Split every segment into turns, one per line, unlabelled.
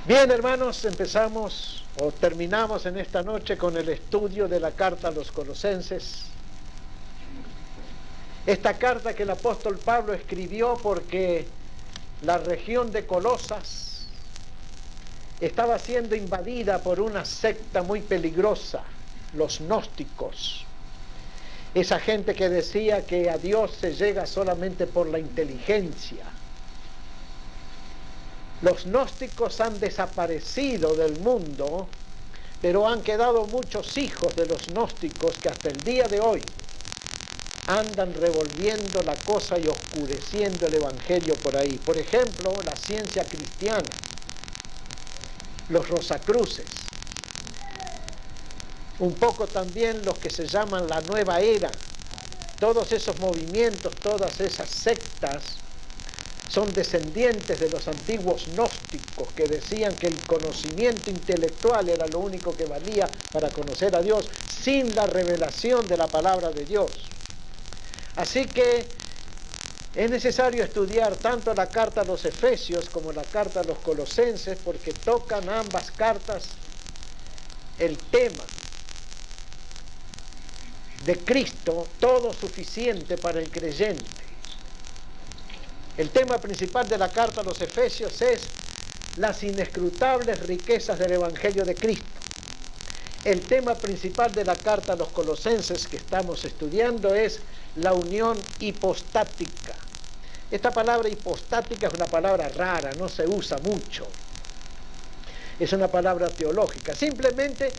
Bien, hermanos, empezamos o terminamos en esta noche con el estudio de la carta a los Colosenses. Esta carta que el apóstol Pablo escribió porque la región de Colosas estaba siendo invadida por una secta muy peligrosa, los gnósticos. Esa gente que decía que a Dios se llega solamente por la inteligencia. Los gnósticos han desaparecido del mundo, pero han quedado muchos hijos de los gnósticos que hasta el día de hoy andan revolviendo la cosa y oscureciendo el evangelio por ahí. Por ejemplo, la ciencia cristiana, los rosacruces, un poco también los que se llaman la nueva era. Todos esos movimientos, todas esas sectas son descendientes de los antiguos gnósticos que decían que el conocimiento intelectual era lo único que valía para conocer a Dios sin la revelación de la palabra de Dios. Así que es necesario estudiar tanto la carta a los Efesios como la carta a los Colosenses, porque tocan ambas cartas el tema de Cristo, todo suficiente para el creyente. El tema principal de la carta a los Efesios es las inescrutables riquezas del Evangelio de Cristo. El tema principal de la carta a los Colosenses que estamos estudiando es la unión hipostática. Esta palabra hipostática es una palabra rara, no se usa mucho. Es una palabra teológica. Simplemente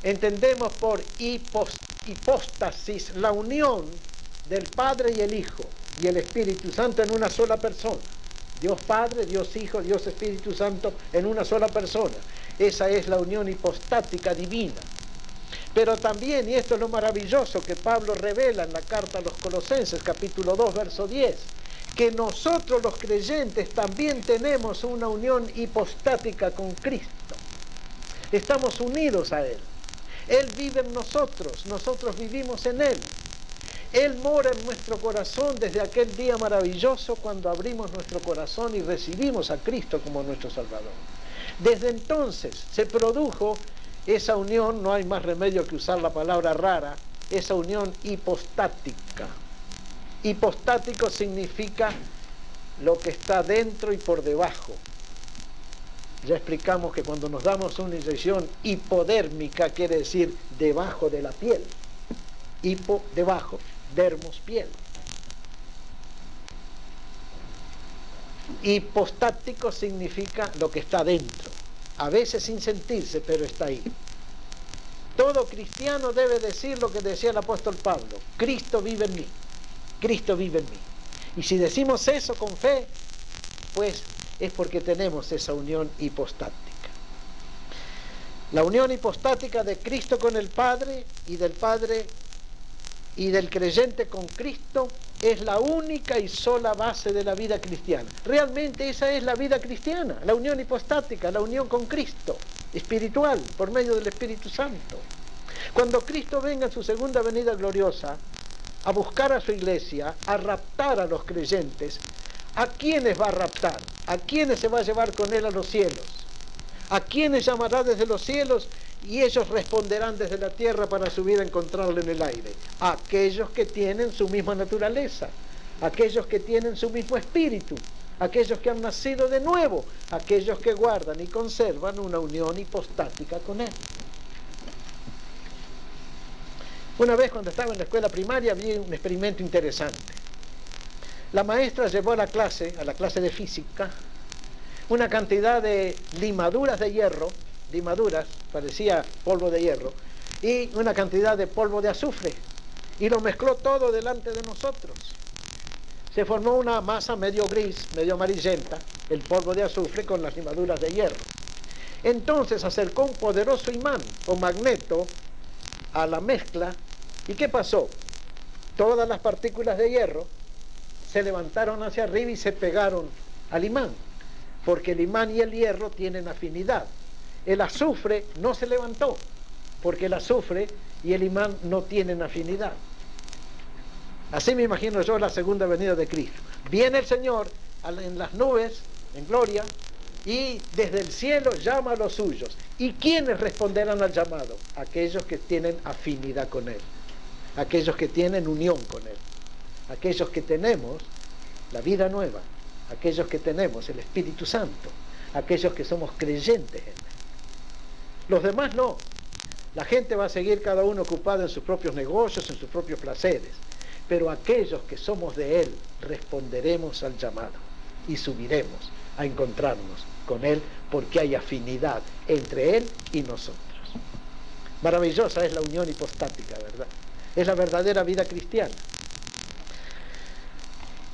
entendemos por hipóstasis la unión del Padre y el Hijo y el Espíritu Santo en una sola persona. Dios Padre, Dios Hijo, Dios Espíritu Santo en una sola persona. Esa es la unión hipostática divina. Pero también, y esto es lo maravilloso que Pablo revela en la carta a los Colosenses, capítulo 2, verso 10, que nosotros los creyentes también tenemos una unión hipostática con Cristo. Estamos unidos a Él. Él vive en nosotros, nosotros vivimos en Él. Él mora en nuestro corazón desde aquel día maravilloso cuando abrimos nuestro corazón y recibimos a Cristo como nuestro Salvador. Desde entonces se produjo esa unión, no hay más remedio que usar la palabra rara, esa unión hipostática. Hipostático significa lo que está dentro y por debajo. Ya explicamos que cuando nos damos una inyección hipodérmica quiere decir debajo de la piel. Hipo, debajo, dermos, piel. Hipostático significa lo que está dentro, a veces sin sentirse, pero está ahí. Todo cristiano debe decir lo que decía el apóstol Pablo: Cristo vive en mí, Cristo vive en mí. Y si decimos eso con fe, pues es porque tenemos esa unión hipostática. La unión hipostática de Cristo con el Padre y del Padre y del creyente con Cristo es la única y sola base de la vida cristiana. Realmente esa es la vida cristiana, la unión hipostática, la unión con Cristo, espiritual, por medio del Espíritu Santo. Cuando Cristo venga en su segunda venida gloriosa a buscar a su iglesia, a raptar a los creyentes, ¿a quiénes va a raptar? ¿A quiénes se va a llevar con él a los cielos? ¿A quiénes llamará desde los cielos? Y ellos responderán desde la tierra para subir a encontrarle en el aire. Aquellos que tienen su misma naturaleza, aquellos que tienen su mismo espíritu, aquellos que han nacido de nuevo, aquellos que guardan y conservan una unión hipostática con Él. Una vez cuando estaba en la escuela primaria vi un experimento interesante. La maestra llevó a la clase de física, una cantidad de limaduras de hierro, limaduras, parecía polvo de hierro, y una cantidad de polvo de azufre, y lo mezcló todo delante de nosotros. Se formó una masa medio gris, medio amarillenta, el polvo de azufre con las limaduras de hierro. Entonces acercó un poderoso imán o magneto a la mezcla, ¿y qué pasó? Todas las partículas de hierro se levantaron hacia arriba y se pegaron al imán, porque el imán y el hierro tienen afinidad. El azufre no se levantó, porque el azufre y el imán no tienen afinidad. Así me imagino yo la segunda venida de Cristo. Viene el Señor en las nubes, en gloria, y desde el cielo llama a los suyos. ¿Y quiénes responderán al llamado? Aquellos que tienen afinidad con Él, aquellos que tienen unión con Él, aquellos que tenemos la vida nueva, aquellos que tenemos el Espíritu Santo, aquellos que somos creyentes en Él. Los demás no. La gente va a seguir cada uno ocupado en sus propios negocios, en sus propios placeres. Pero aquellos que somos de Él responderemos al llamado y subiremos a encontrarnos con Él porque hay afinidad entre Él y nosotros. Maravillosa es la unión hipostática, ¿verdad? Es la verdadera vida cristiana.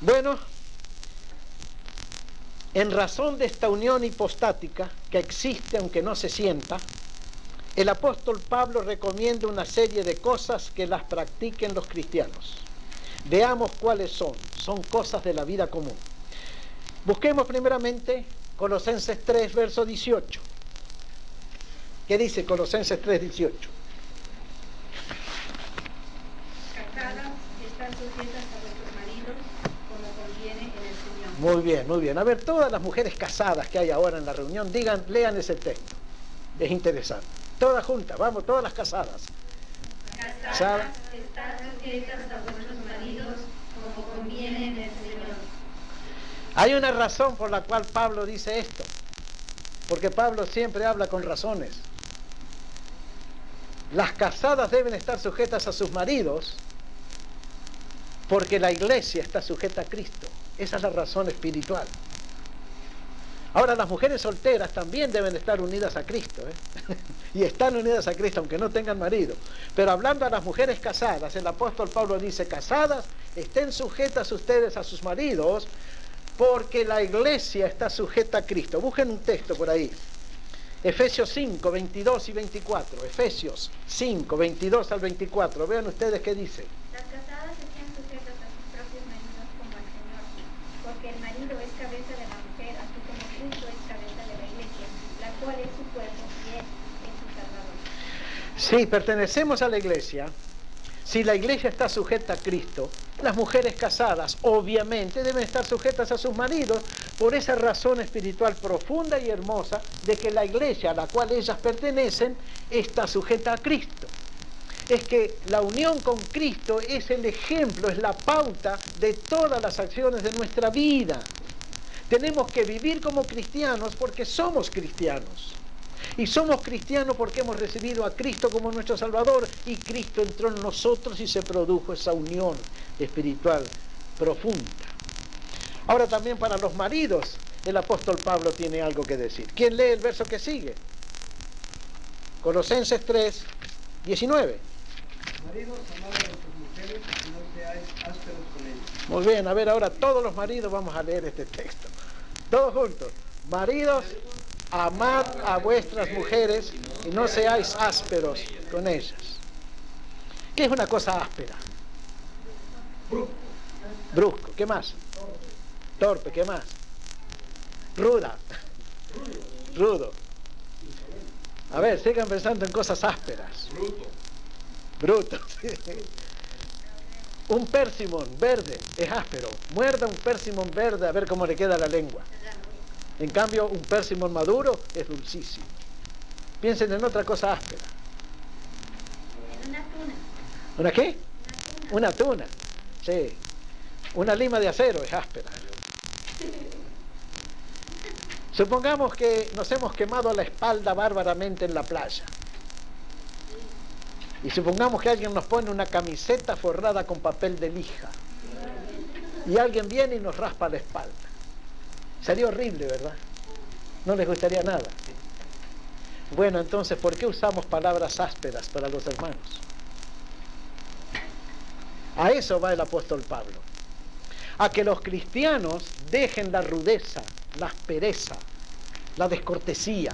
Bueno, en razón de esta unión hipostática que existe aunque no se sienta, el apóstol Pablo recomienda una serie de cosas que las practiquen los cristianos. Veamos cuáles son. Son cosas de la vida común. Busquemos primeramente Colosenses 3, verso 18. ¿Qué dice Colosenses 3, 18?
Casadas, están sujetas a vuestros maridos como conviene en el Señor.
Muy bien, muy bien. A ver, todas las mujeres casadas que hay ahora en la reunión, lean ese texto. Es interesante. Todas juntas, vamos, todas las casadas.
Casadas, están sujetas a vuestros maridos como conviene en el Señor.
Hay una razón por la cual Pablo dice esto, porque Pablo siempre habla con razones. Las casadas deben estar sujetas a sus maridos porque la iglesia está sujeta a Cristo. Esa es la razón espiritual. Ahora, las mujeres solteras también deben estar unidas a Cristo, y están unidas a Cristo aunque no tengan marido. Pero hablando a las mujeres casadas, el apóstol Pablo dice: casadas, estén sujetas ustedes a sus maridos porque la iglesia está sujeta a Cristo. Busquen un texto por ahí. Efesios 5, 22 y 24. Efesios 5, 22 al 24. Vean ustedes qué dice.
Las casadas estén sujetas a sus propios maridos como al Señor, porque el marido es cabeza de la mujer, así como Cristo es cabeza de la iglesia, la cual es su cuerpo y Él es su Salvador.
Sí, pertenecemos a la iglesia. Si la iglesia está sujeta a Cristo, las mujeres casadas obviamente deben estar sujetas a sus maridos por esa razón espiritual profunda y hermosa de que la iglesia a la cual ellas pertenecen está sujeta a Cristo. Es que la unión con Cristo es el ejemplo, es la pauta de todas las acciones de nuestra vida. Tenemos que vivir como cristianos porque somos cristianos. Y somos cristianos porque hemos recibido a Cristo como nuestro Salvador y Cristo entró en nosotros y se produjo esa unión espiritual profunda. Ahora también para los maridos el apóstol Pablo tiene algo que decir. ¿Quién lee el verso que sigue? Colosenses 3, 19.
Maridos, amad a vuestras mujeres y no seáis ásperos con ellas.
Muy bien, a ver ahora todos los maridos vamos a leer este texto. Todos juntos. Maridos, amad a vuestras mujeres y no seáis ásperos con ellas. ¿Qué es una cosa áspera? Brusco. ¿Qué más? Torpe. ¿Qué más? Ruda. Rudo. A ver, sigan pensando en cosas ásperas. Bruto. Sí. Un persimón verde es áspero. Muerda un persimón verde a ver cómo le queda la lengua. En cambio, un persimón maduro es dulcísimo. Piensen en otra cosa áspera.
Una tuna.
¿Una qué?
Una tuna.
Una tuna. Sí. Una lima de acero es áspera. Supongamos que nos hemos quemado la espalda bárbaramente en la playa. Y supongamos que alguien nos pone una camiseta forrada con papel de lija. Y alguien viene y nos raspa la espalda. Sería horrible, ¿verdad? No les gustaría nada. Bueno, entonces, ¿por qué usamos palabras ásperas para los hermanos? A eso va el apóstol Pablo. A que los cristianos dejen la rudeza, la aspereza, la descortesía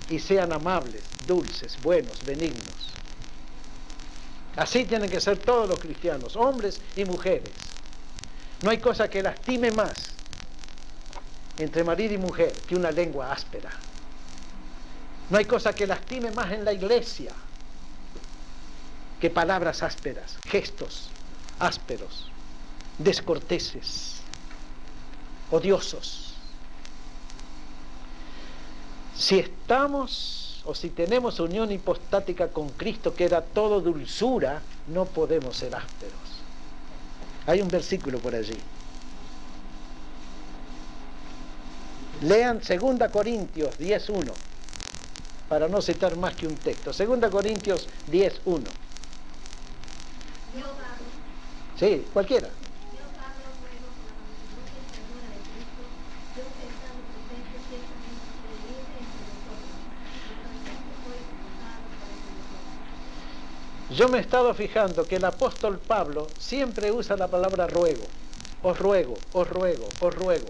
y sean amables, dulces, buenos, benignos. Así tienen que ser todos los cristianos, hombres y mujeres. No hay cosa que lastime más entre marido y mujer que una lengua áspera. No hay cosa que lastime más en la iglesia que palabras ásperas, gestos ásperos, descorteses, odiosos. Si estamos o si tenemos unión hipostática con Cristo, que era todo dulzura, no podemos ser ásperos. Hay un versículo por allí. Lean 2 Corintios 10:1, para no citar más que un texto. 2 Corintios 10:1.
Yo, Pablo,
Sí, cualquiera.
yo, Pablo, ruego por la mansedumbre y ternura de Cristo, yo que he estado presente ciertamente seré libre entre vosotros, mas también soy expulsado por entre vosotros.
Yo me he estado fijando que el apóstol Pablo siempre usa la palabra ruego. Os ruego, os ruego, os ruego.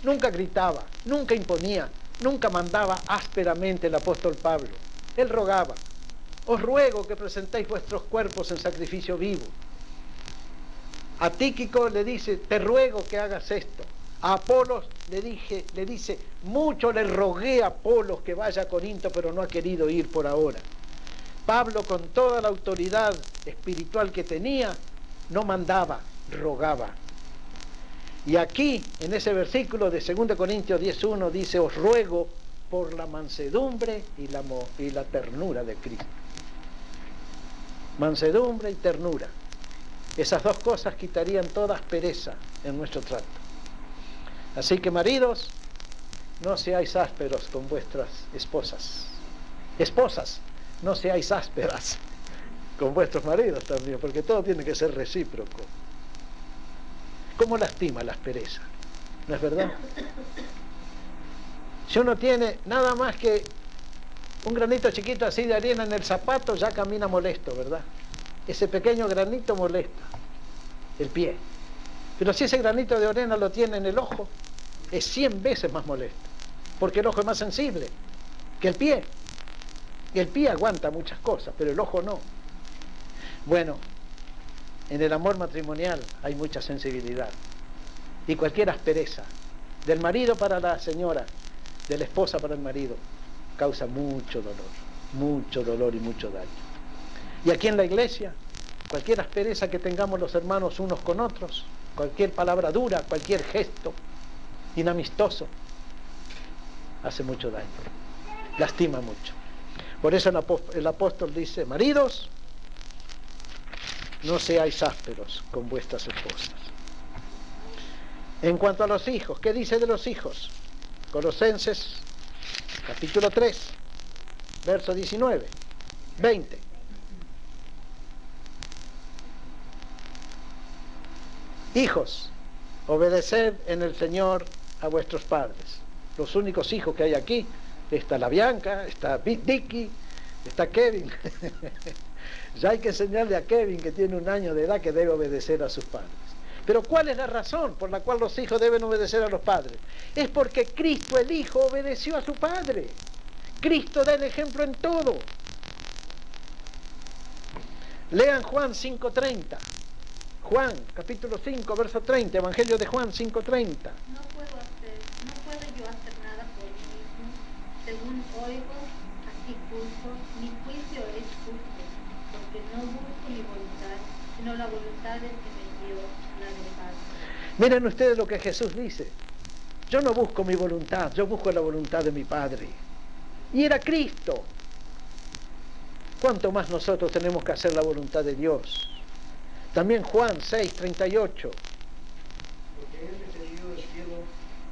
Nunca gritaba, nunca imponía, nunca mandaba ásperamente el apóstol Pablo. Él rogaba. Os ruego que presentéis vuestros cuerpos en sacrificio vivo. A Tíquico le dice, te ruego que hagas esto. A Apolos le dice, mucho le rogué a Apolos que vaya a Corinto, pero no ha querido ir por ahora. Pablo, con toda la autoridad espiritual que tenía, no mandaba, rogaba. Y aquí, en ese versículo de 2 Corintios 10:1, dice, os ruego por la mansedumbre y la ternura de Cristo. Mansedumbre y ternura. Esas dos cosas quitarían toda aspereza en nuestro trato. Así que, maridos, no seáis ásperos con vuestras esposas. Esposas, no seáis ásperas con vuestros maridos también, porque todo tiene que ser recíproco. ¿Cómo lastima la aspereza? ¿No es verdad? Si uno tiene nada más que un granito chiquito así de arena en el zapato, ya camina molesto, ¿verdad? Ese pequeño granito molesta el pie. Pero si ese granito de arena lo tiene en el ojo, es 100 veces más molesto, porque el ojo es más sensible que el pie. Y el pie aguanta muchas cosas, pero el ojo no. Bueno, en el amor matrimonial hay mucha sensibilidad. Y cualquier aspereza, del marido para la señora, de la esposa para el marido, causa mucho dolor y mucho daño. Y aquí en la iglesia, cualquier aspereza que tengamos los hermanos unos con otros, cualquier palabra dura, cualquier gesto inamistoso, hace mucho daño, lastima mucho. Por eso el apóstol dice, maridos, no seáis ásperos con vuestras esposas. En cuanto a los hijos, ¿qué dice de los hijos? Colosenses, capítulo 3, verso 19, 20. Hijos, obedeced en el Señor a vuestros padres. Los únicos hijos que hay aquí, está la Bianca, está Dicky, está Kevin. Ya hay que enseñarle a Kevin, que tiene 1 año de edad, que debe obedecer a sus padres. Pero ¿cuál es la razón por la cual los hijos deben obedecer a los padres? Es porque Cristo el Hijo obedeció a su Padre. Cristo da el ejemplo en todo. Lean Juan 5:30. Juan, capítulo 5, verso 30, Evangelio de Juan 5:30.
No puedo yo hacer nada por mí mismo. Según oigo, así juzgo, mi juicio es justo, porque no busco mi voluntad, sino la voluntad del que me envió, la del Padre.
Miren ustedes lo que Jesús dice. Yo no busco mi voluntad, yo busco la voluntad de mi Padre. Y era Cristo. ¿Cuánto más nosotros tenemos que hacer la voluntad de Dios? También Juan 6:38.
Porque Él descendió del cielo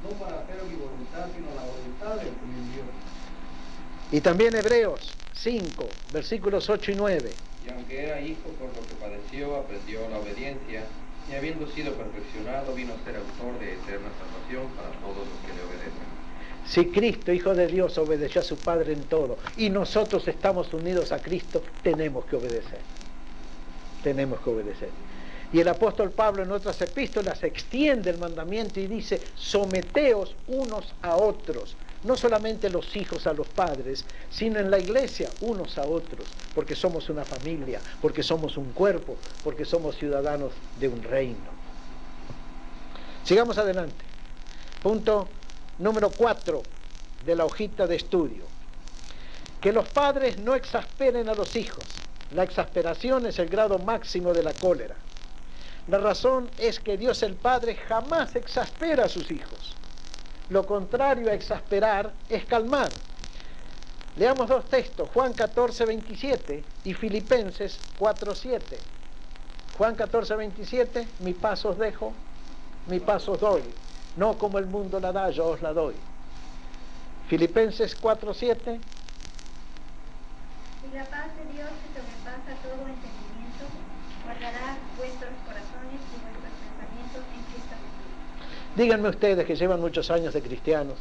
no para hacer mi voluntad, sino la voluntad del que me envió.
Y también Hebreos 5, versículos 8 y 9.
Y aunque era hijo, por lo que padeció, aprendió la obediencia, y habiendo sido perfeccionado, vino a ser autor de eterna salvación para todos los que le obedecen.
Si Cristo, Hijo de Dios, obedeció a su Padre en todo, y nosotros estamos unidos a Cristo, tenemos que obedecer. Tenemos que obedecer. Y el apóstol Pablo en otras epístolas extiende el mandamiento y dice, someteos unos a otros. No solamente los hijos a los padres, sino en la iglesia unos a otros, porque somos una familia, porque somos un cuerpo, porque somos ciudadanos de un reino. Sigamos adelante. Punto número 4 de la hojita de estudio. Que los padres no exasperen a los hijos. La exasperación es el grado máximo de la cólera. La razón es que Dios el Padre jamás exaspera a sus hijos. Lo contrario a exasperar es calmar. Leamos dos textos, Juan 14, 27 y Filipenses 4, 7. Juan 14, 27, mi paz os dejo, mi paz os doy. No como el mundo la da, yo os la doy. Filipenses 4, 7.
Y la paz de Dios que sobrepasa todo entendimiento, guardará vuestros corazones y vuestros pensamientos en Cristo Jesús.
Díganme ustedes que llevan muchos años de cristianos,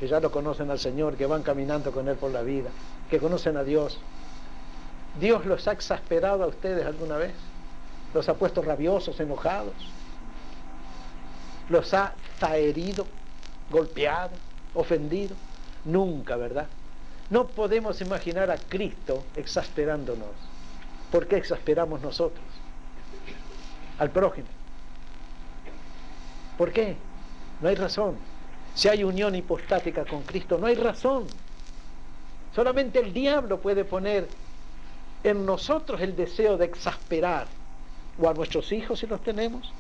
que ya lo conocen al Señor, que van caminando con Él por la vida, que conocen a Dios. ¿Dios los ha exasperado a ustedes alguna vez? ¿Los ha puesto rabiosos, enojados? ¿Los ha herido, golpeado, ofendido? Nunca, ¿verdad? No podemos imaginar a Cristo exasperándonos. ¿Por qué exasperamos nosotros al prójimo? ¿Por qué? No hay razón. Si hay unión hipostática con Cristo, no hay razón. Solamente el diablo puede poner en nosotros el deseo de exasperar o a nuestros hijos si los tenemos,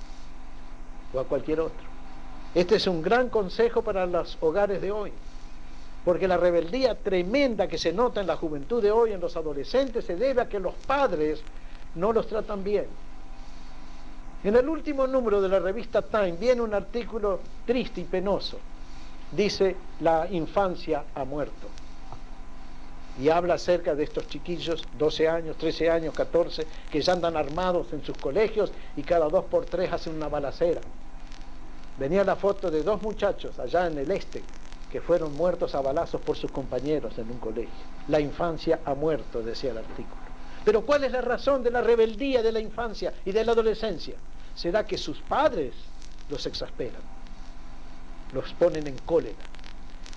o a cualquier otro. Este es un gran consejo para los hogares de hoy, porque la rebeldía tremenda que se nota en la juventud de hoy, en los adolescentes, se debe a que los padres no los tratan bien. En el último número de la revista Time viene un artículo triste y penoso. Dice, la infancia ha muerto. Y habla acerca de estos chiquillos, 12 años, 13 años, 14, que ya andan armados en sus colegios y cada 2 por 3 hacen una balacera. Venía la foto de 2 muchachos allá en el este que fueron muertos a balazos por sus compañeros en un colegio. La infancia ha muerto, decía el artículo. Pero ¿cuál es la razón de la rebeldía de la infancia y de la adolescencia? ¿Será que sus padres los exasperan? Los ponen en cólera.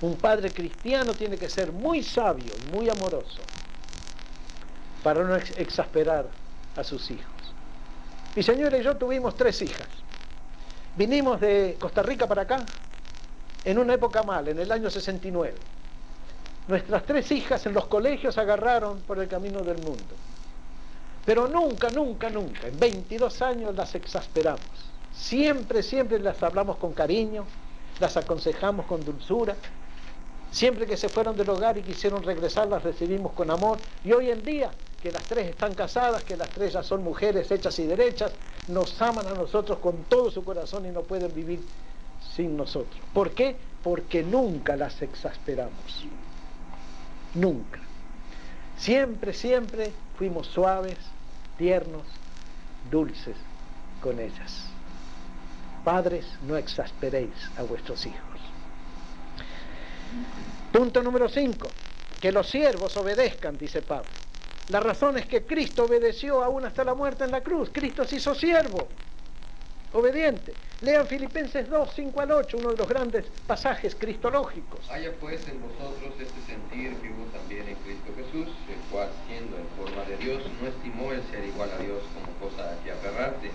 Un padre cristiano tiene que ser muy sabio y muy amoroso para no exasperar a sus hijos. Mi señora y yo tuvimos 3 hijas. Vinimos de Costa Rica para acá en una época mala, en el año 69. Nuestras 3 hijas en los colegios agarraron por el camino del mundo. Pero nunca, nunca, nunca, en 22 años las exasperamos. Siempre, siempre las hablamos con cariño, las aconsejamos con dulzura. Siempre que se fueron del hogar y quisieron regresar, las recibimos con amor. Y hoy en día, que las 3 están casadas, que las 3 ya son mujeres hechas y derechas, nos aman a nosotros con todo su corazón y no pueden vivir sin nosotros. ¿Por qué? Porque nunca las exasperamos. Nunca. Siempre, siempre fuimos suaves, tiernos, dulces con ellas. Padres, no exasperéis a vuestros hijos. Punto número 5. Que los siervos obedezcan, dice Pablo. La razón es que Cristo obedeció aún hasta la muerte en la cruz. Cristo se hizo siervo, obediente. Lean Filipenses 2, 5 al 8, uno de los grandes pasajes cristológicos.
Haya pues en vosotros este sentir que hubo también en Cristo Jesús, el cual siendo en forma de Dios, no estimó el ser igual a Dios como cosa a que aferrarse,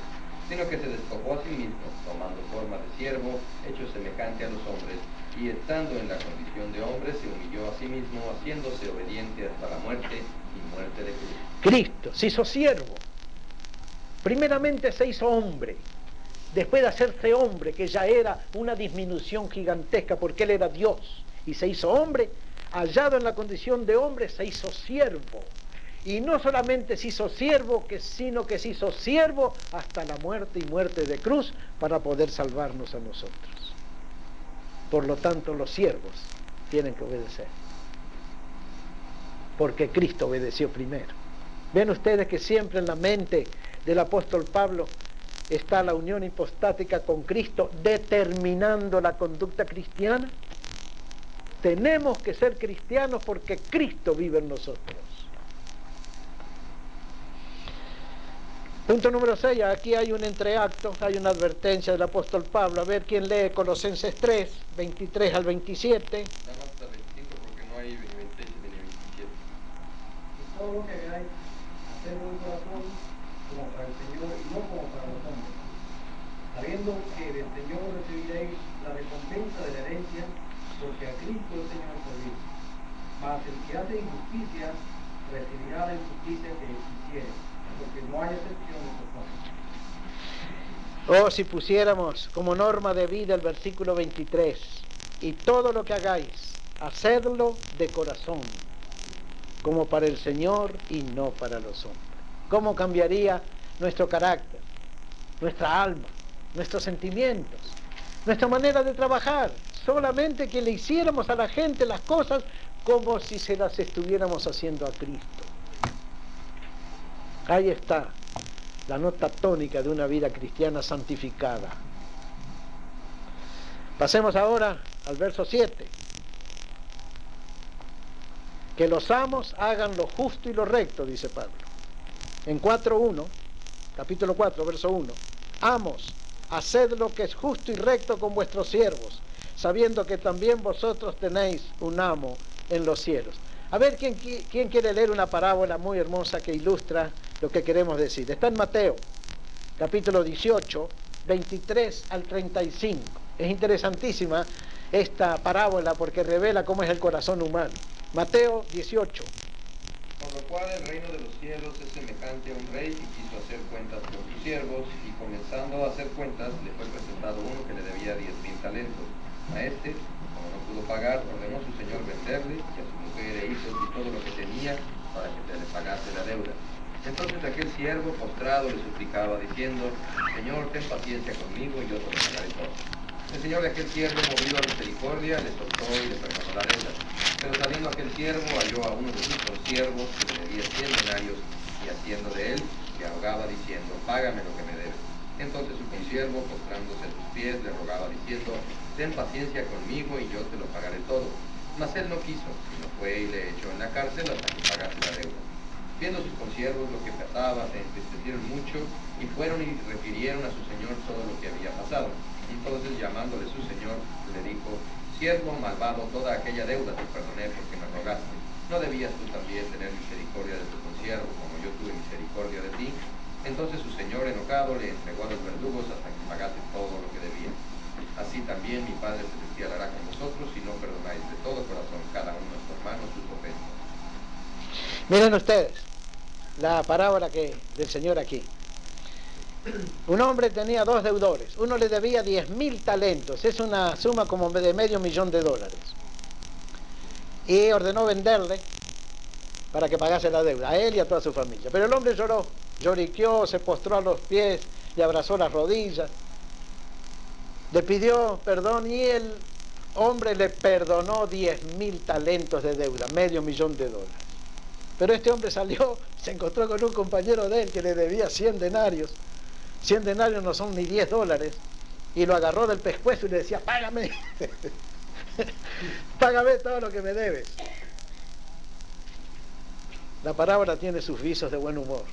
sino que se despojó a sí mismo, tomando forma de siervo, hecho semejante a los hombres, y estando en la condición de hombre, se humilló a sí mismo, haciéndose obediente hasta la muerte y muerte de cruz.
Cristo se hizo siervo. Primeramente se hizo hombre. Después de hacerse hombre, que ya era una disminución gigantesca, porque Él era Dios, y se hizo hombre, hallado en la condición de hombre, se hizo siervo. Y no solamente se hizo siervo, sino que se hizo siervo hasta la muerte y muerte de cruz, para poder salvarnos a nosotros. Por lo tanto, los siervos tienen que obedecer, porque Cristo obedeció primero. Ven ustedes que siempre en la mente del apóstol Pablo está la unión hipostática con Cristo determinando la conducta cristiana. Tenemos que ser cristianos porque Cristo vive en nosotros. Punto número 6, aquí hay un entreacto, hay una advertencia del apóstol Pablo. A ver quién lee Colosenses 3, 23 al 27.
Nada más hasta el 25 porque no hay 26 ni 27.
Y todo lo que hagáis, hacedlo de corazón como para el Señor y no como para los hombres, sabiendo que del Señor recibiréis la recompensa de la herencia, porque a Cristo el Señor servir. Mas el que hace injusticia recibirá la injusticia que hiciere, porque no hay excepción de personas.
Oh, si pusiéramos como norma de vida el versículo 23, y todo lo que hagáis, hacedlo de corazón, como para el Señor y no para los hombres. ¿Cómo cambiaría nuestro carácter, nuestra alma, nuestros sentimientos, nuestra manera de trabajar? Solamente que le hiciéramos a la gente las cosas como si se las estuviéramos haciendo a Cristo. Ahí está la nota tónica de una vida cristiana santificada. Pasemos ahora al verso 7. Que los amos hagan lo justo y lo recto, dice Pablo. En 4:1, capítulo 4, verso 1. Amos, haced lo que es justo y recto con vuestros siervos, sabiendo que también vosotros tenéis un amo en los cielos. A ver, ¿quién quiere leer una parábola muy hermosa que ilustra lo que queremos decir? Está en Mateo, capítulo 18, 23 al 35. Es interesantísima esta parábola porque revela cómo es el corazón humano. Mateo 18.
Por lo cual el reino de los cielos es semejante a un rey que quiso hacer cuentas con sus siervos, y comenzando a hacer cuentas, le fue presentado uno que le debía 10,000 talentos. A este, como no pudo pagar, ordenó su señor venderle, y a su mujer e hijos y todo lo que tenía, para que se le pagase la deuda. Entonces aquel siervo postrado le suplicaba, diciendo: Señor, ten paciencia conmigo, y yo te lo pagaré todo. El señor de aquel siervo, movido a misericordia, le soltó y le perdonó la deuda. Pero saliendo aquel siervo, halló a uno de sus consiervos que le debía 100 denarios, y haciendo de él, le ahogaba diciendo: Págame lo que me debes. Entonces su consiervo, postrándose a sus pies, le rogaba diciendo: Ten paciencia conmigo, y yo te lo pagaré todo. Mas él no quiso, sino fue y le echó en la cárcel hasta que pagase la deuda. Viendo sus consiervos lo que pasaba, se entristecieron mucho, y fueron y refirieron a su señor todo lo que había pasado. Entonces, llamándole su señor, le dijo: Siervo malvado, toda aquella deuda te perdoné porque me rogaste. ¿No debías tú también tener misericordia de tu consiervo, como yo tuve misericordia de ti? Entonces su señor, enojado, le entregó a los verdugos hasta que pagase todo lo que debía. Así también mi Padre celestial hará con vosotros, si no perdonáis de todo corazón cada uno de sus hermanos sus ofensas.
Miren ustedes la parábola del Señor aquí. Un hombre tenía 2 deudores. Uno le debía 10,000 talentos. Es una suma como de $500,000. Y ordenó venderle para que pagase la deuda, a él y a toda su familia. Pero el hombre lloró, lloriqueó, se postró a los pies, le abrazó las rodillas, le pidió perdón, y el hombre le perdonó 10,000 talentos de deuda, $500,000. Pero este hombre salió, se encontró con un compañero de él que le debía 100 denarios. 100 denarios no son ni $10. Y lo agarró del pescuezo y le decía: Págame, págame todo lo que me debes. La parábola tiene sus visos de buen humor.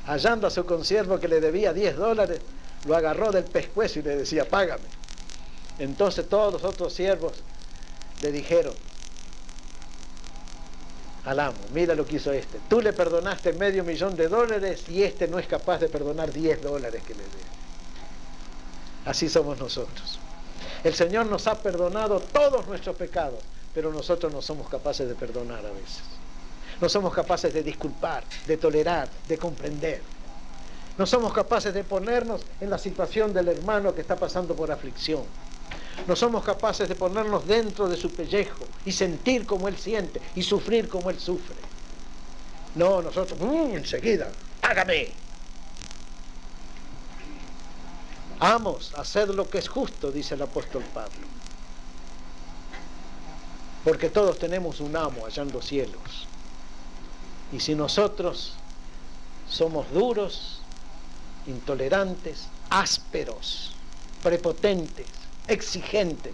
Hallando a su consiervo que le debía $10, lo agarró del pescuezo y le decía: Págame. Entonces todos los otros siervos le dijeron al amo: Mira lo que hizo este. Tú le perdonaste $500,000 y este no es capaz de perdonar $10 que le debe. Así somos nosotros. El Señor nos ha perdonado todos nuestros pecados, pero nosotros no somos capaces de perdonar a veces. No somos capaces de disculpar, de tolerar, de comprender. No somos capaces de ponernos en la situación del hermano que está pasando por aflicción. No somos capaces de ponernos dentro de su pellejo y sentir como él siente y sufrir como él sufre. No, nosotros, enseguida, págame. Amos, haced lo que es justo, dice el apóstol Pablo. Porque todos tenemos un amo allá en los cielos. Y si nosotros somos duros, intolerantes, ásperos, prepotentes, exigentes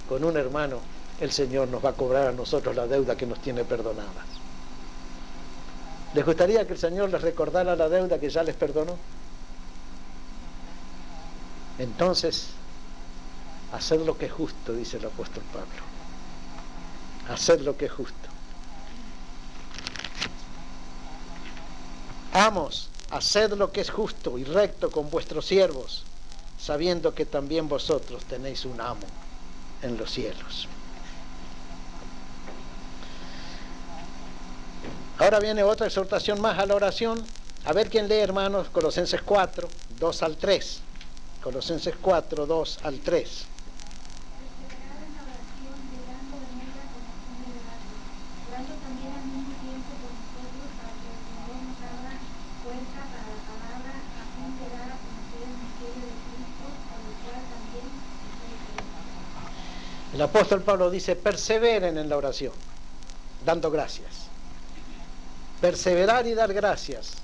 con un hermano, el Señor nos va a cobrar a nosotros la deuda que nos tiene perdonadas. ¿Les gustaría que el Señor les recordara la deuda que ya les perdonó? Entonces, haced lo que es justo, dice el apóstol Pablo. Haced lo que es justo. Amos, haced lo que es justo y recto con vuestros siervos, sabiendo que también vosotros tenéis un amo en los cielos. Ahora viene otra exhortación más a la oración. A ver quién lee, hermanos, Colosenses 4, 2 al 3. Colosenses 4, 2 al 3.
Perseverad en la oración, llegando en ella con acción de gracias, orando también al mismo
El apóstol Pablo dice, perseveren en la oración, dando gracias. Perseverar y dar gracias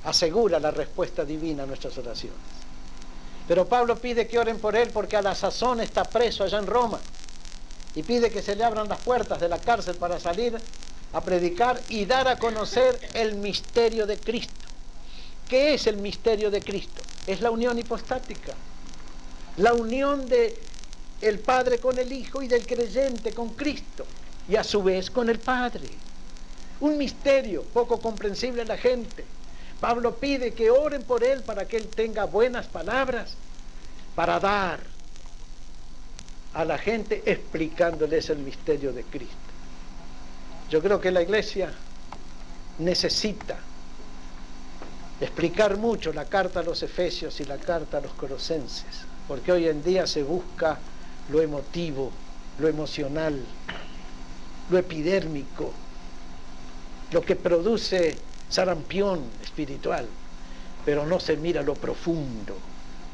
asegura la respuesta divina a nuestras oraciones. Pero Pablo pide que oren por él porque a la sazón está preso allá en Roma y pide que se le abran las puertas de la cárcel para salir a predicar y dar a conocer el misterio de Cristo. ¿Qué es el misterio de Cristo? Es la unión hipostática, la unión de el Padre con el Hijo y del creyente con Cristo y a su vez con el Padre. Un misterio poco comprensible a la gente. Pablo pide que oren por él para que él tenga buenas palabras para dar a la gente explicándoles el misterio de Cristo. Yo creo que la iglesia necesita explicar mucho la carta a los Efesios y la carta a los Colosenses, porque hoy en día se busca lo emotivo, lo emocional, lo epidérmico, lo que produce sarampión espiritual, pero no se mira lo profundo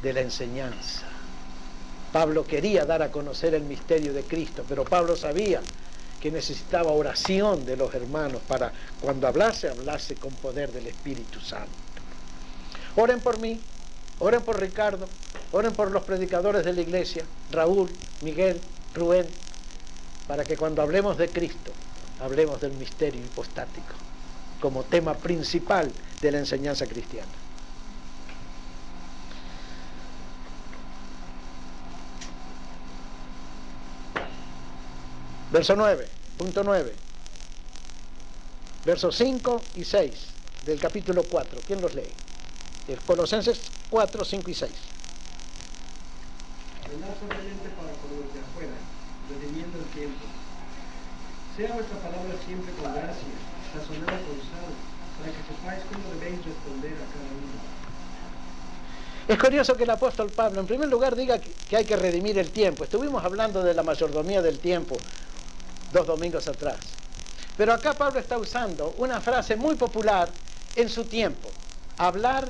de la enseñanza. Pablo quería dar a conocer el misterio de Cristo, pero Pablo sabía que necesitaba oración de los hermanos para cuando hablase con poder del Espíritu Santo. Oren por mí, oren por Ricardo, oren por los predicadores de la iglesia, Raúl, Miguel, Rubén, para que cuando hablemos de Cristo, hablemos del misterio hipostático como tema principal de la enseñanza cristiana. Verso 9, punto 9. Versos 5 y 6 del capítulo 4. ¿Quién los lee? Colosenses 4, 5 y 6.
Vendrá solamente para con los de afuera, redimiendo el tiempo. Sea vuestra palabra siempre con gracia, sazonada con sal, para que sepáis cómo debéis responder a cada uno.
Es curioso que el apóstol Pablo, en primer lugar, diga que hay que redimir el tiempo. Estuvimos hablando de la mayordomía del tiempo 2 domingos atrás. Pero acá Pablo está usando una frase muy popular en su tiempo. Hablar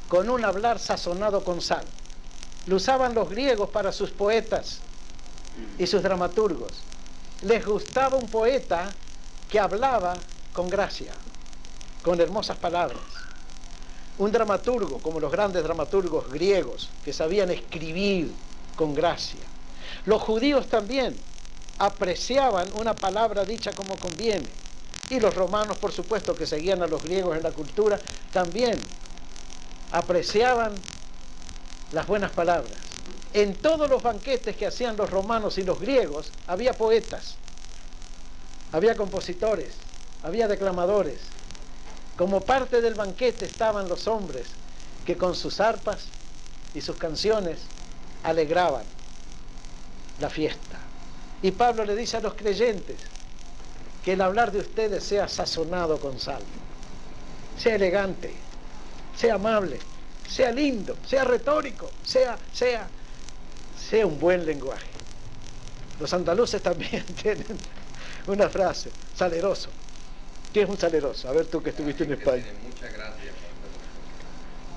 con un hablar sazonado con sal. Lo usaban los griegos para sus poetas y sus dramaturgos. Les gustaba un poeta que hablaba con gracia, con hermosas palabras. Un dramaturgo, como los grandes dramaturgos griegos, que sabían escribir con gracia. Los judíos también apreciaban una palabra dicha como conviene. Y los romanos, por supuesto, que seguían a los griegos en la cultura, también apreciaban las buenas palabras. En todos los banquetes que hacían los romanos y los griegos, había poetas, había compositores, había declamadores. Como parte del banquete estaban los hombres que con sus arpas y sus canciones alegraban la fiesta. Y Pablo le dice a los creyentes que el hablar de ustedes sea sazonado con sal, sea elegante, sea amable, sea lindo, sea retórico, sea un buen lenguaje. Los andaluces también tienen una frase, saleroso. ¿Qué es un saleroso? A ver, tú que estuviste en España.
Muchas gracias.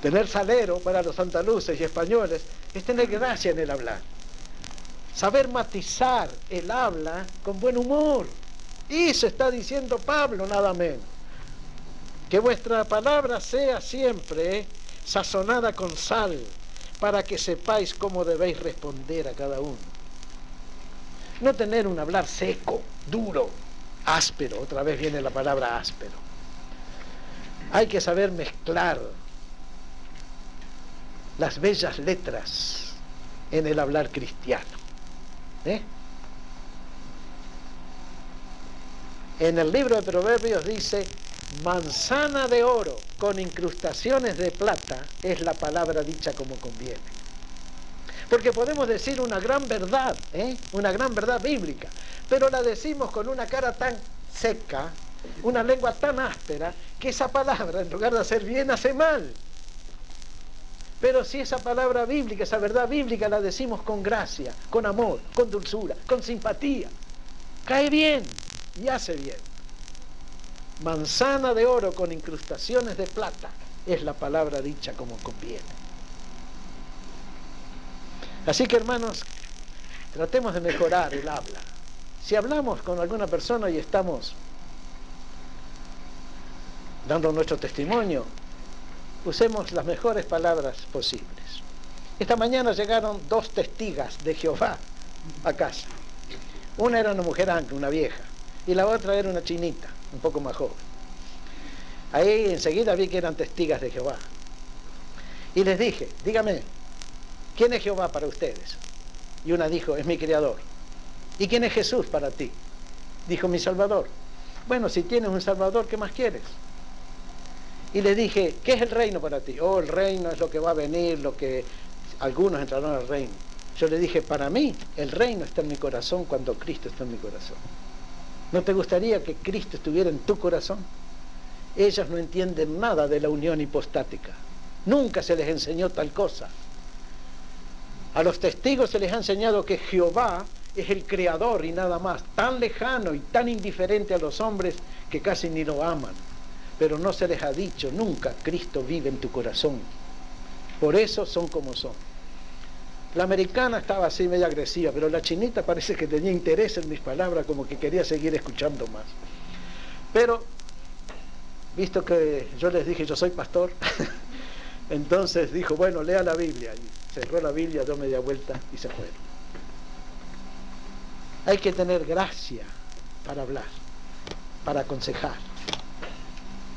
Tener salero para los andaluces y españoles es tener gracia en el hablar. Saber matizar el habla con buen humor. Y eso está diciendo Pablo, nada menos. Que vuestra palabra sea siempre sazonada con sal, para que sepáis cómo debéis responder a cada uno. No tener un hablar seco, duro, áspero. Otra vez viene la palabra áspero. Hay que saber mezclar las bellas letras en el hablar cristiano. En el libro de Proverbios dice: manzana de oro con incrustaciones de plata es la palabra dicha como conviene. Porque podemos decir una gran verdad, una gran verdad bíblica, pero la decimos con una cara tan seca, una lengua tan áspera, que esa palabra, en lugar de hacer bien, hace mal. Pero si esa palabra bíblica, esa verdad bíblica, la decimos con gracia, con amor, con dulzura, con simpatía, cae bien y hace bien. Manzana de oro con incrustaciones de plata es la palabra dicha como conviene. Así que, hermanos, Tratemos de mejorar el habla. Si hablamos con alguna persona y estamos dando nuestro testimonio, usemos las mejores palabras posibles. Esta mañana llegaron 2 testigas de Jehová a casa. Una era una mujer ancla, una vieja, y la otra era una chinita, un poco más joven. Ahí enseguida vi que eran testigas de Jehová. Y les dije, dígame, ¿quién es Jehová para ustedes? Y una dijo, es mi Creador. ¿Y quién es Jesús para ti? Dijo, mi Salvador. Bueno, si tienes un Salvador, ¿qué más quieres? Y le dije, ¿qué es el reino para ti? Oh, el reino es lo que va a venir, lo que algunos entrarán al reino. Yo le dije, para mí, el reino está en mi corazón cuando Cristo está en mi corazón. ¿No te gustaría que Cristo estuviera en tu corazón? Ellas no entienden nada de la unión hipostática. Nunca se les enseñó tal cosa. A los testigos se les ha enseñado que Jehová es el creador y nada más, tan lejano y tan indiferente a los hombres que casi ni lo aman. Pero no se les ha dicho nunca, Cristo vive en tu corazón. Por eso son como son. La americana estaba así medio agresiva, pero la chinita parece que tenía interés en mis palabras, como que quería seguir escuchando más. Pero, visto que yo les dije, yo soy pastor, entonces dijo, bueno, lea la Biblia. Y cerró la Biblia, dio media vuelta y se fueron. Hay que tener gracia para hablar, para aconsejar,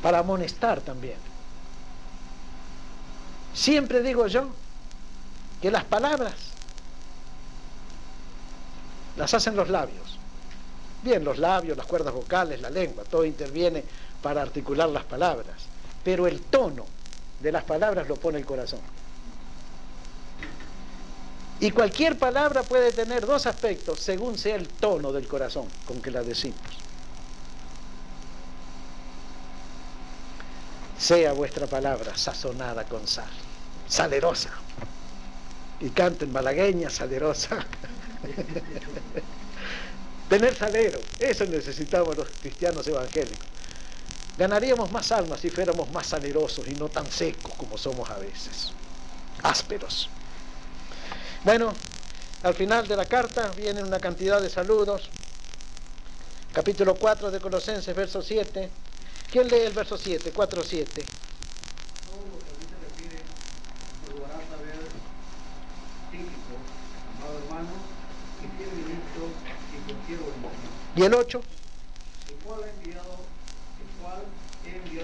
para amonestar también. Siempre digo yo que las palabras las hacen los labios. Bien, los labios, las cuerdas vocales, la lengua, todo interviene para articular las palabras. Pero el tono de las palabras lo pone el corazón. Y cualquier palabra puede tener 2 aspectos según sea el tono del corazón con que la decimos. Sea vuestra palabra sazonada con sal, salerosa. Y canten malagueña, salerosa. Tener salero, eso necesitamos los cristianos evangélicos. Ganaríamos más almas si fuéramos más salerosos y no tan secos como somos a veces, ásperos. Bueno, al final de la carta viene una cantidad de saludos. Capítulo 4 de Colosenses, verso 7. ¿Quién lee el verso 7? 4:7.
Todo lo que a mí se refiere, lo hará saber Tíquico, amado hermano, y fiel ministro y consiervo de Dios.
¿Y el 8?
El cual he enviado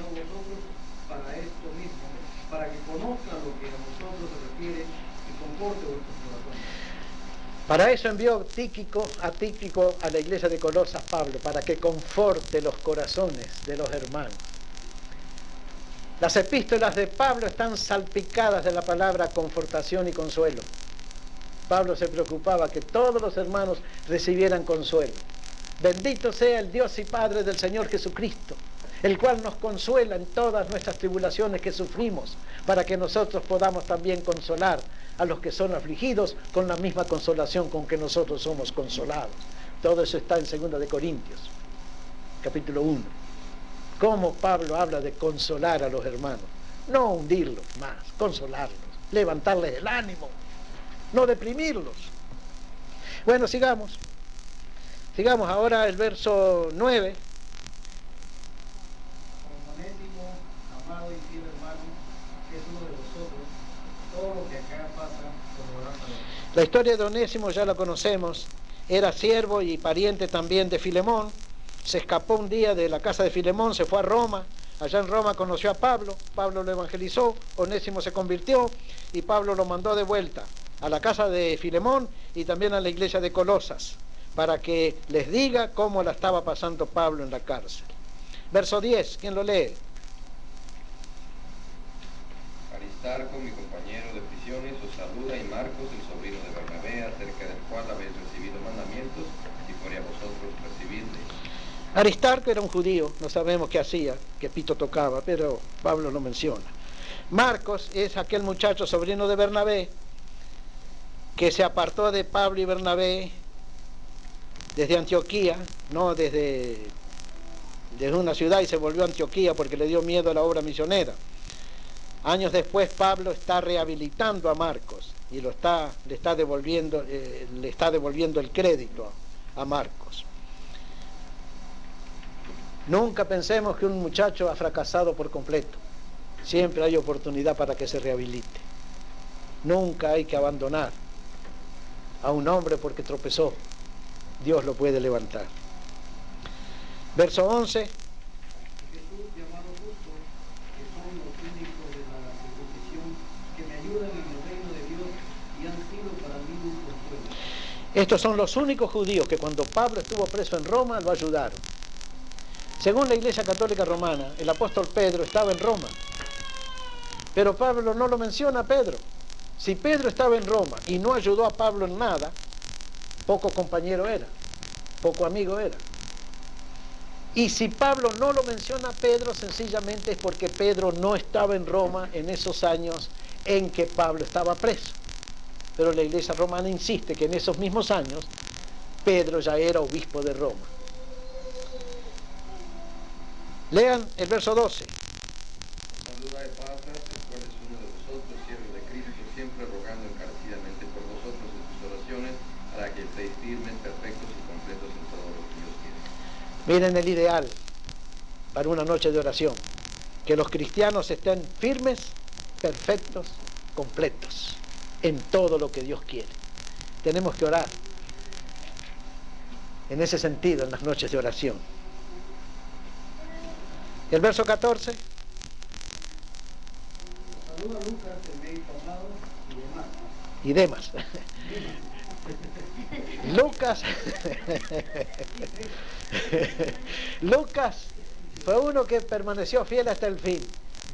a vosotros para esto mismo, para que conozcan lo que a vosotros se refiere y conforte vuestros corazones.
Para eso envió a Tíquico a la iglesia de Colosas Pablo, para que conforte los corazones de los hermanos. Las epístolas de Pablo están salpicadas de la palabra confortación y consuelo. Pablo se preocupaba que todos los hermanos recibieran consuelo. Bendito sea el Dios y Padre del Señor Jesucristo, el cual nos consuela en todas nuestras tribulaciones que sufrimos, para que nosotros podamos también consolar a los que son afligidos con la misma consolación con que nosotros somos consolados. Todo eso está en 2 de Corintios, capítulo 1. Cómo Pablo habla de consolar a los hermanos, no hundirlos más, consolarlos, levantarles el ánimo, no deprimirlos. Bueno, sigamos ahora el verso 9.
Onésimo, amado y fiel hermano, que es uno de vosotros, todo lo que acá pasa, lo hará saber.
La historia de Onésimo ya la conocemos. Era siervo y pariente también de Filemón. Se escapó un día de la casa de Filemón, se fue a Roma. Allá en Roma conoció a Pablo. Pablo lo evangelizó, Onésimo se convirtió y Pablo lo mandó de vuelta a la casa de Filemón y también a la iglesia de Colosas, para que les diga cómo la estaba pasando Pablo en la cárcel. Verso 10, ¿quién lo lee?
Aristarco, mi compañero de prisiones, os saluda, y Marcos, el sobrino de Bernabé, acerca del cual habéis recibido mandamientos, y por a vosotros recibidle.
Aristarco era un judío, no sabemos qué hacía, qué pito tocaba, pero Pablo lo menciona. Marcos es aquel muchacho sobrino de Bernabé, que se apartó de Pablo y Bernabé desde Antioquía, no desde una ciudad, y se volvió a Antioquía porque le dio miedo a la obra misionera. Años después Pablo está rehabilitando a Marcos y le está devolviendo el crédito a Marcos. Nunca pensemos que un muchacho ha fracasado por completo. Siempre hay oportunidad para que se rehabilite. Nunca hay que abandonar a un hombre porque tropezó. Dios lo puede levantar. Verso 11.
Jesús, llamado justo, que son los únicos de la circuncisión, que me ayudan en el reino de Dios y han sido para mí un consuelo.
Estos son los únicos judíos que cuando Pablo estuvo preso en Roma lo ayudaron. Según la Iglesia Católica Romana, el apóstol Pedro estaba en Roma. Pero Pablo no lo menciona a Pedro. Si Pedro estaba en Roma y no ayudó a Pablo en nada, poco compañero era, poco amigo era. Y si Pablo no lo menciona a Pedro, sencillamente es porque Pedro no estaba en Roma en esos años en que Pablo estaba preso. Pero la Iglesia Romana insiste que en esos mismos años Pedro ya era obispo de Roma. Lean el verso 12.
Saluda a Epafras, el cual es uno de vosotros, siervo de Cristo, siempre rogando encarecidamente por vosotros en sus oraciones, para que estéis firmes, perfectos y completos en todo lo que Dios quiere.
Miren el ideal para una noche de oración: que los cristianos estén firmes, perfectos, completos en todo lo que Dios quiere. Tenemos que orar en ese sentido en las noches de oración. El verso 14.
Saluda a Lucas, el médico amado,
Y Demas. Lucas fue uno que permaneció fiel hasta el fin.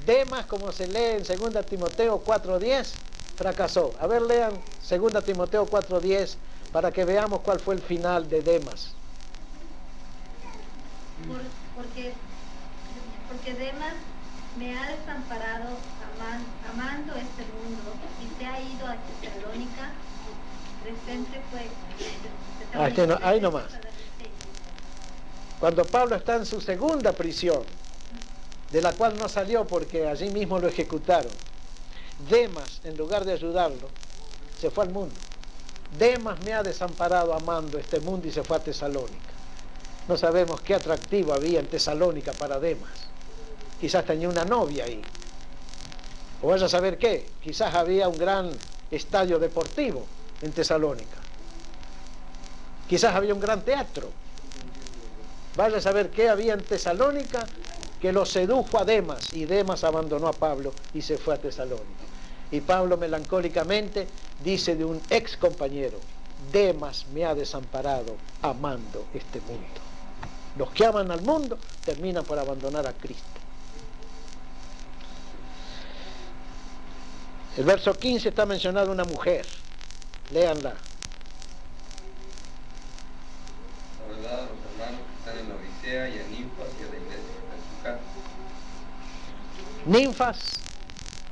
Demas, como se lee en 2 Timoteo 4:10, fracasó. A ver, lean 2 Timoteo 4:10 para que veamos cuál fue el final de Demas.
Porque Demas me ha desamparado amando este mundo y se ha ido a Tesalónica. Presente fue.
Ahí nomás. Cuando Pablo está en su segunda prisión, de la cual no salió porque allí mismo lo ejecutaron, Demas, en lugar de ayudarlo, se fue al mundo. Demas me ha desamparado amando este mundo y se fue a Tesalónica. No sabemos qué atractivo había en Tesalónica para Demas. Quizás tenía una novia ahí. O vaya a saber qué. Quizás había un gran estadio deportivo en Tesalónica. Quizás había un gran teatro. Vaya a saber qué había en Tesalónica que lo sedujo a Demas, y Demas abandonó a Pablo y se fue a Tesalónica. Y Pablo melancólicamente dice de un ex compañero: Demas me ha desamparado amando este mundo. Los que aman al mundo terminan por abandonar a Cristo. El verso 15 está mencionada una mujer. Léanla.
Saludad a los hermanos que están en la Odisea y a Ninfas y a la iglesia que está en su casa.
Ninfas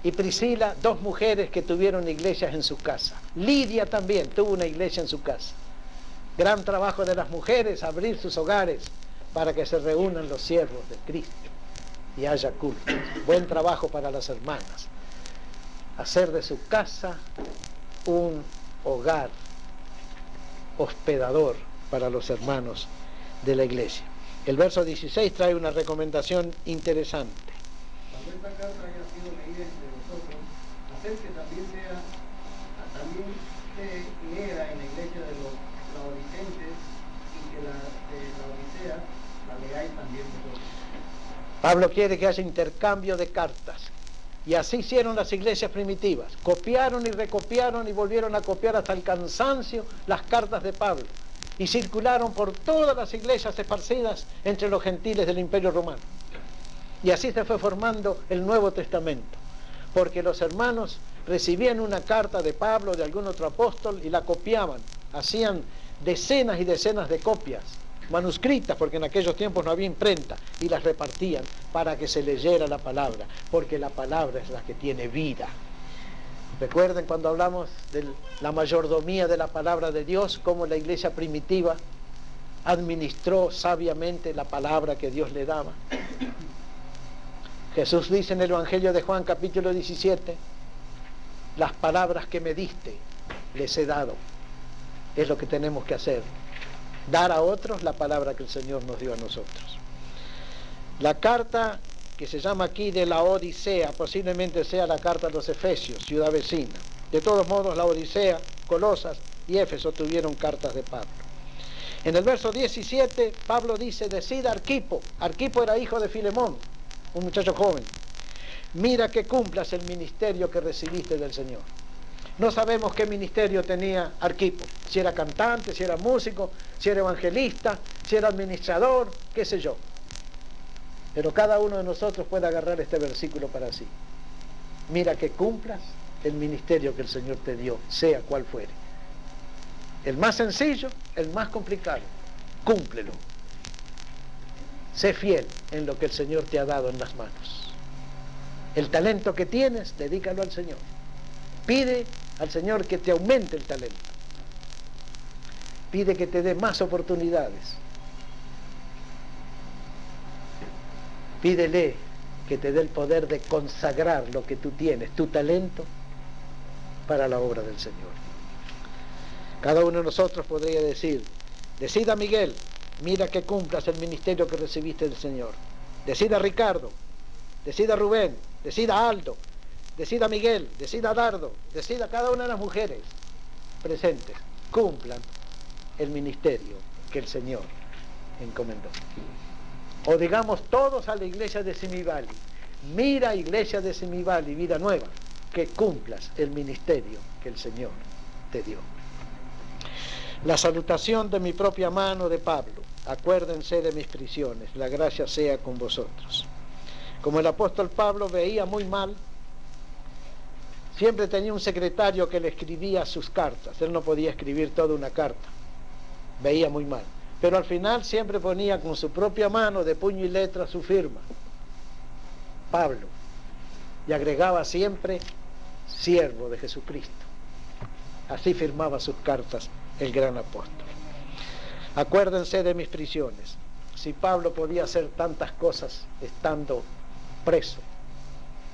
y Priscila, dos mujeres que tuvieron iglesias en su casa. Lidia también tuvo una iglesia en su casa. Gran trabajo de las mujeres, abrir sus hogares para que se reúnan los siervos de Cristo y haya culto. Buen trabajo para las hermanas. Hacer de su casa un hogar hospedador para los hermanos de la iglesia. El verso 16 trae una recomendación interesante.
Cuando esta carta haya sido leída entre vosotros, hacer que también se lea en la iglesia de los laodicenses y que la de la Odisea la leáis también vosotros.
Pablo quiere que haya intercambio de cartas. Y así hicieron las iglesias primitivas. Copiaron y recopiaron y volvieron a copiar hasta el cansancio las cartas de Pablo. Y circularon por todas las iglesias esparcidas entre los gentiles del Imperio Romano. Y así se fue formando el Nuevo Testamento. Porque los hermanos recibían una carta de Pablo, de algún otro apóstol, y la copiaban. Hacían decenas y decenas de copias manuscritas, porque en aquellos tiempos no había imprenta, y las repartían para que se leyera la palabra, porque la palabra es la que tiene vida. Recuerden cuando hablamos de la mayordomía de la palabra de Dios, cómo la iglesia primitiva administró sabiamente la palabra que Dios le daba. Jesús dice en el Evangelio de Juan capítulo 17, las palabras que me diste, les he dado. Es lo que tenemos que hacer. Dar a otros la palabra que el Señor nos dio a nosotros. La carta que se llama aquí de la Odisea, posiblemente sea la carta a los Efesios, ciudad vecina. De todos modos, la Odisea, Colosas y Éfeso tuvieron cartas de Pablo. En el verso 17, Pablo dice, decida Arquipo. Arquipo era hijo de Filemón, un muchacho joven. Mira que cumplas el ministerio que recibiste del Señor. No sabemos qué ministerio tenía Arquipo, si era cantante, si era músico, si era evangelista, si era administrador, qué sé yo. Pero cada uno de nosotros puede agarrar este versículo para sí. Mira que cumplas el ministerio que el Señor te dio, sea cual fuere. El más sencillo, el más complicado, cúmplelo. Sé fiel en lo que el Señor te ha dado en las manos. El talento que tienes, dedícalo al Señor. Pide al Señor que te aumente el talento. Pide que te dé más oportunidades. Pídele que te dé el poder de consagrar lo que tú tienes, tu talento, para la obra del Señor. Cada uno de nosotros podría decir, decida Miguel, mira que cumplas el ministerio que recibiste del Señor. Decida Ricardo, decida Rubén, decida Aldo, decida Miguel, decida Dardo, decida cada una de las mujeres presentes, cumplan el ministerio que el Señor encomendó. O digamos todos a la iglesia de Simi Valley, mira iglesia de Simi Valley, vida nueva, que cumplas el ministerio que el Señor te dio. La salutación de mi propia mano de Pablo, acuérdense de mis prisiones, la gracia sea con vosotros. Como el apóstol Pablo veía muy mal, siempre tenía un secretario que le escribía sus cartas. Él no podía escribir toda una carta, veía muy mal. Pero al final siempre ponía con su propia mano, de puño y letra, su firma, Pablo, y agregaba siempre, siervo de Jesucristo. Así firmaba sus cartas el gran apóstol. Acuérdense de mis prisiones. Si Pablo podía hacer tantas cosas estando preso,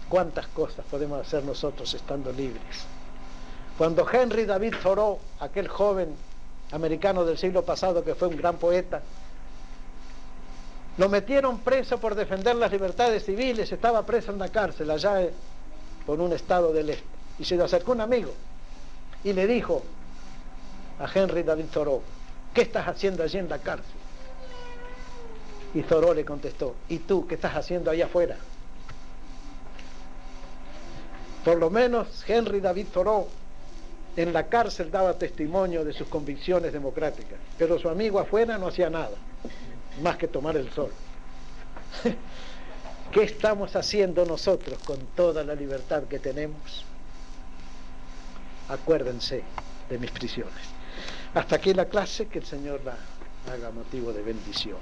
¿cuántas cosas podemos hacer nosotros estando libres? Cuando Henry David Thoreau, aquel joven americano del siglo pasado que fue un gran poeta, lo metieron preso por defender las libertades civiles, estaba preso en la cárcel allá por un estado del este, y se le acercó un amigo y le dijo a Henry David Thoreau, ¿qué estás haciendo allí en la cárcel? Y Thoreau le contestó, ¿y tú qué estás haciendo allá afuera? Por lo menos Henry David Thoreau en la cárcel daba testimonio de sus convicciones democráticas, pero su amigo afuera no hacía nada, más que tomar el sol. ¿Qué estamos haciendo nosotros con toda la libertad que tenemos? Acuérdense de mis prisiones. Hasta aquí la clase, que el Señor la haga motivo de bendición.